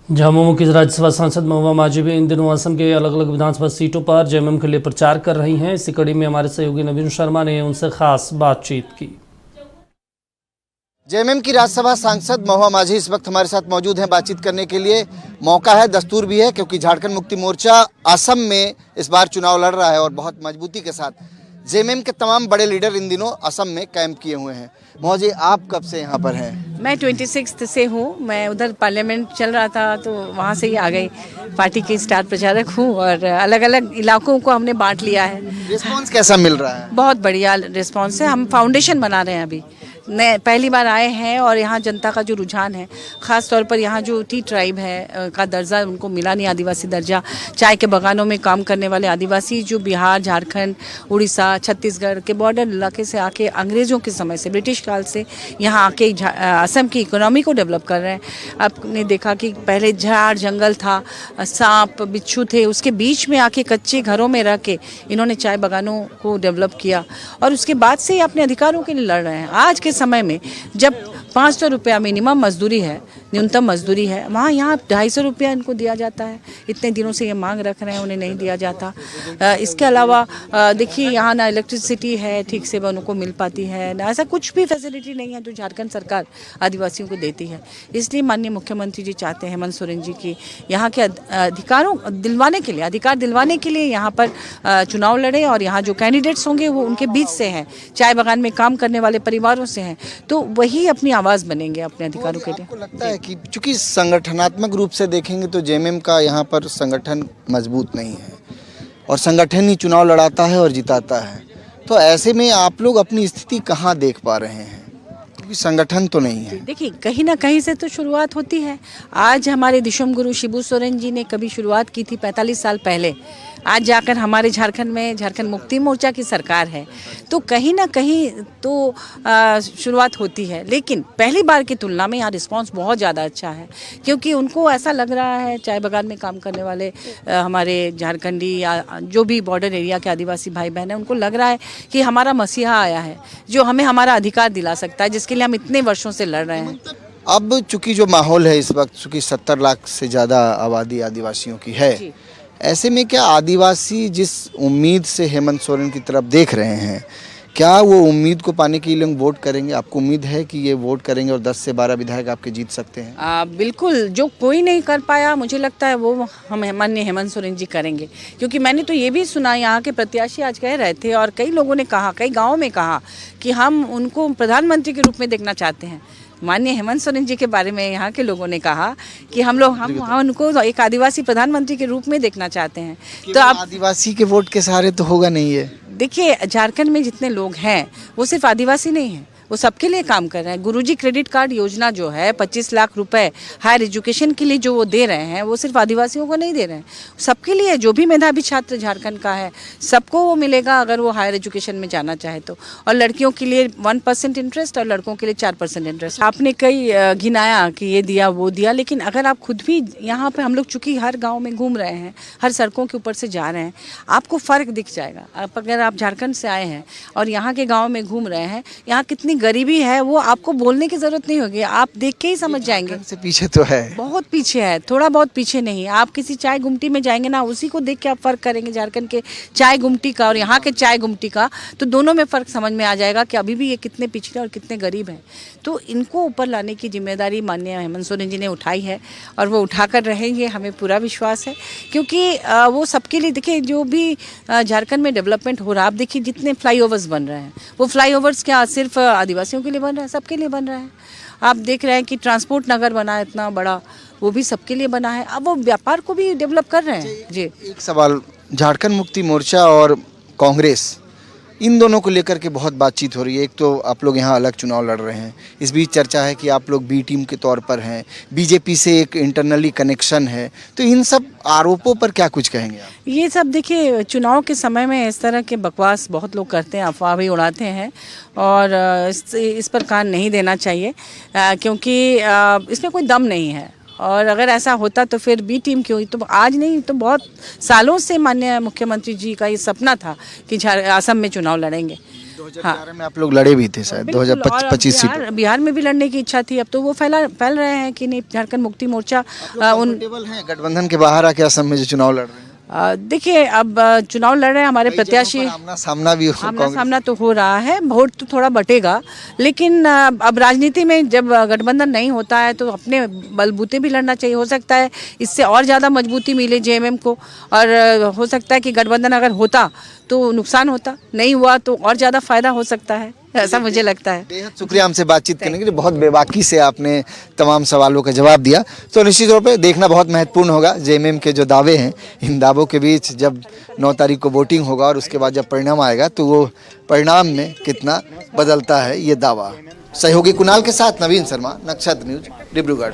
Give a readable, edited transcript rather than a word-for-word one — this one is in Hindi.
झामुमो की राज्यसभा सांसद महुआ माझी भी इन दिनों असम के अलग अलग विधानसभा सीटों पर जेएमएम के लिए प्रचार कर रही हैं। इसी कड़ी में हमारे सहयोगी नवीन शर्मा ने उनसे खास बातचीत की। जेएमएम की राज्यसभा सांसद महुआ माझी इस वक्त हमारे साथ मौजूद हैं बातचीत करने के लिए। मौका है, दस्तूर भी है, क्योंकि झारखंड मुक्ति मोर्चा असम में इस बार चुनाव लड़ रहा है और बहुत मजबूती के साथ। जेएमएम के तमाम बड़े लीडर इन दिनों असम में कैंप किए हुए हैं। महुआ जी, आप कब से यहाँ पर हैं? मैं 26 से हूँ। मैं उधर पार्लियामेंट चल रहा था तो वहाँ से ही आ गई। पार्टी की स्टार प्रचारक हूँ और अलग अलग इलाकों को हमने बांट लिया है। रिस्पॉन्स कैसा मिल रहा है? बहुत बढ़िया रिस्पांस है। हम फाउंडेशन बना रहे हैं अभी, नए पहली बार आए हैं और यहाँ जनता का जो रुझान है, ख़ास तौर पर यहाँ जो टी ट्राइब है का दर्जा उनको मिला नहीं, आदिवासी दर्जा। चाय के बगानों में काम करने वाले आदिवासी जो बिहार, झारखंड, उड़ीसा, छत्तीसगढ़ के बॉर्डर इलाके से आके अंग्रेज़ों के समय से, ब्रिटिश काल से यहाँ आके असम की इकोनॉमी को डेवलप कर रहे हैं। आपने देखा कि पहले झाड़ जंगल था, सांप बिच्छू थे, उसके बीच में आके कच्चे घरों में रह के इन्होंने चाय बगानों को डेवलप किया और उसके बाद से अपने अधिकारों के लिए लड़ रहे हैं। आज के समय में जब 500 रुपया मिनिमम मजदूरी है, न्यूनतम मजदूरी है, वहाँ यहाँ 250 रुपया इनको दिया जाता है। इतने दिनों से ये मांग रख रहे हैं, उन्हें नहीं दिया जाता। इसके अलावा देखिए यहाँ ना इलेक्ट्रिसिटी है ठीक से उनको मिल पाती है, ना ऐसा कुछ भी फैसिलिटी नहीं है जो झारखंड सरकार आदिवासियों को देती है। इसलिए माननीय मुख्यमंत्री जी चाहते हैं, हेमंत सोरेन जी की यहाँ के अधिकारों दिलवाने के लिए, अधिकार दिलवाने के लिए यहाँ पर चुनाव लड़े और यहाँ जो कैंडिडेट्स होंगे वो उनके बीच से हैं, चाय बागान में काम करने वाले परिवारों से हैं, तो वही अपनी आवाज़ बनेंगे अपने अधिकारों के लिए। आपको लगता है कि चूंकि संगठनात्मक रूप से देखेंगे तो जेएमएम का यहाँ पर संगठन मजबूत नहीं है और संगठन ही चुनाव लड़ाता है और जिताता है, तो ऐसे में आप लोग अपनी स्थिति कहाँ देख पा रहे हैं? क्योंकि संगठन तो नहीं है। देखिए, कहीं ना कहीं से तो शुरुआत होती है। आज हमारे दिशम गुरु शिबू सोरेन जी ने कभी शुरुआत की थी 45 साल पहले। आज जाकर हमारे झारखंड में झारखंड मुक्ति मोर्चा की सरकार है, तो कहीं ना कहीं तो शुरुआत होती है। लेकिन पहली बार की तुलना में यहाँ रिस्पांस बहुत ज़्यादा अच्छा है, क्योंकि उनको ऐसा लग रहा है, चाय बागान में काम करने वाले हमारे झारखंडी या जो भी बॉर्डर एरिया के आदिवासी भाई बहन हैं, उनको लग रहा है कि हमारा मसीहा आया है जो हमें हमारा अधिकार दिला सकता है, जिसके लिए हम इतने वर्षों से लड़ रहे हैं। अब चूंकि जो माहौल है इस वक्त, चूंकि 70 लाख से ज़्यादा आबादी आदिवासियों की है, ऐसे में क्या आदिवासी जिस उम्मीद से हेमंत सोरेन की तरफ देख रहे हैं, क्या वो उम्मीद को पाने के लिए वोट करेंगे? आपको उम्मीद है कि ये वोट करेंगे और 10 से 12 विधायक आपके जीत सकते हैं? बिल्कुल, जो कोई नहीं कर पाया मुझे लगता है वो हम माननीय हेमंत सोरेन जी करेंगे, क्योंकि मैंने तो ये भी सुना, यहाँ के प्रत्याशी आज कह रहे थे और कई लोगों ने कहा, कई गाँव में कहा कि हम उनको प्रधानमंत्री के रूप में देखना चाहते हैं। माननीय हेमंत सोरेन जी के बारे में यहाँ के लोगों ने कहा कि हम उनको एक आदिवासी प्रधानमंत्री के रूप में देखना चाहते हैं। तो आप आदिवासी के वोट के सहारे तो होगा नहीं ये। देखिए, झारखंड में जितने लोग हैं वो सिर्फ आदिवासी नहीं हैं, वो सबके लिए काम कर रहे हैं। गुरुजी क्रेडिट कार्ड योजना जो है 25 लाख रुपए हायर एजुकेशन के लिए जो वो दे रहे हैं, वो सिर्फ आदिवासियों को नहीं दे रहे हैं, सबके लिए। जो भी मेधावी छात्र झारखंड का है सबको वो मिलेगा अगर वो हायर एजुकेशन में जाना चाहे तो। और लड़कियों के लिए 1% इंटरेस्ट और लड़कों के लिए 4% इंटरेस्ट। आपने कई गिनाया कि ये दिया वो दिया, लेकिन अगर आप खुद भी यहाँ पर, हम लोग चूँकि हर गाँव में घूम रहे हैं, हर सड़कों के ऊपर से जा रहे हैं, आपको फ़र्क दिख जाएगा। अगर आप झारखंड से आए हैं और यहाँ के गाँव में घूम रहे हैं, यहाँ कितनी गरीबी है वो आपको बोलने की जरूरत नहीं होगी, आप देख के ही समझ जाएंगे। से पीछे तो है, बहुत पीछे है, थोड़ा बहुत पीछे नहीं। आप किसी चाय गुमटी में जाएंगे ना, उसी को देख के आप फर्क करेंगे झारखंड के चाय गुमटी का और यहाँ के चाय गुमटी का, तो दोनों में फर्क समझ में आ जाएगा कि अभी भी ये कितने पिछड़े और कितने गरीब हैं। तो इनको ऊपर लाने की जिम्मेदारी माननीय हेमंत सोरेन जी ने उठाई है और वो उठाकर रहेंगे, हमें पूरा विश्वास है। क्योंकि वो सबके लिए, देखिए, जो भी झारखंड में डेवलपमेंट हो रहा है, आप देखिए जितने फ्लाईओवर्स बन रहे हैं, वो फ्लाईओवर्स क्या सिर्फ आदिवासियों के लिए बन रहा है, सबके लिए बन रहा है। आप देख रहे हैं कि ट्रांसपोर्ट नगर बना है इतना बड़ा, वो भी सबके लिए बना है। अब वो व्यापार को भी डेवलप कर रहे हैं। जी, एक सवाल, झारखंड मुक्ति मोर्चा और कांग्रेस, इन दोनों को लेकर के बहुत बातचीत हो रही है। एक तो आप लोग यहाँ अलग चुनाव लड़ रहे हैं, इस बीच चर्चा है कि आप लोग बी टीम के तौर पर हैं, बीजेपी से एक इंटरनली कनेक्शन है, तो इन सब आरोपों पर क्या कुछ कहेंगे आप? ये सब देखिए, चुनाव के समय में इस तरह के बकवास बहुत लोग करते हैं, अफवाह भी उड़ाते हैं और इस पर कान नहीं देना चाहिए, क्योंकि इसमें कोई दम नहीं है। और अगर ऐसा होता तो फिर बी टीम क्यों, तो आज नहीं तो बहुत सालों से माननीय मुख्यमंत्री जी का ये सपना था कि असम में चुनाव लड़ेंगे। 2011 में आप लोग लड़े भी थे शायद, बिल्कुल, और अब 2025 सीटों। बिहार में भी लड़ने की इच्छा थी। अब तो वो फैल रहे हैं कि नहीं, झारखंड मुक्ति मोर्चा उन कंफर्टेबल हैं गठबंधन के बाहर आके असम में जो चुनाव लड़ रहे हैं? देखिए, अब चुनाव लड़ रहे हैं हमारे कई जगहों प्रत्याशी। पर आमना सामना भी आमना सामना तो हो रहा है, वोट तो थोड़ा बटेगा, लेकिन अब राजनीति में जब गठबंधन नहीं होता है तो अपने बलबूते भी लड़ना चाहिए। हो सकता है इससे और ज़्यादा मजबूती मिले जेएमएम को, और हो सकता है कि गठबंधन अगर होता तो नुकसान होता, नहीं हुआ तो और ज़्यादा फायदा हो सकता है, ऐसा मुझे लगता है। बेहद शुक्रिया हमसे बातचीत करने के लिए, बहुत बेबाकी से आपने तमाम सवालों का जवाब दिया। तो निश्चित तौर पे देखना बहुत महत्वपूर्ण होगा जेएमएम के जो दावे हैं, इन दावों के बीच जब 9 तारीख को वोटिंग होगा और उसके बाद जब परिणाम आएगा तो वो परिणाम में कितना बदलता है ये दावा। सहयोगी कुणाल के साथ नवीन शर्मा, नक्षत्र न्यूज, डिब्रूगढ़।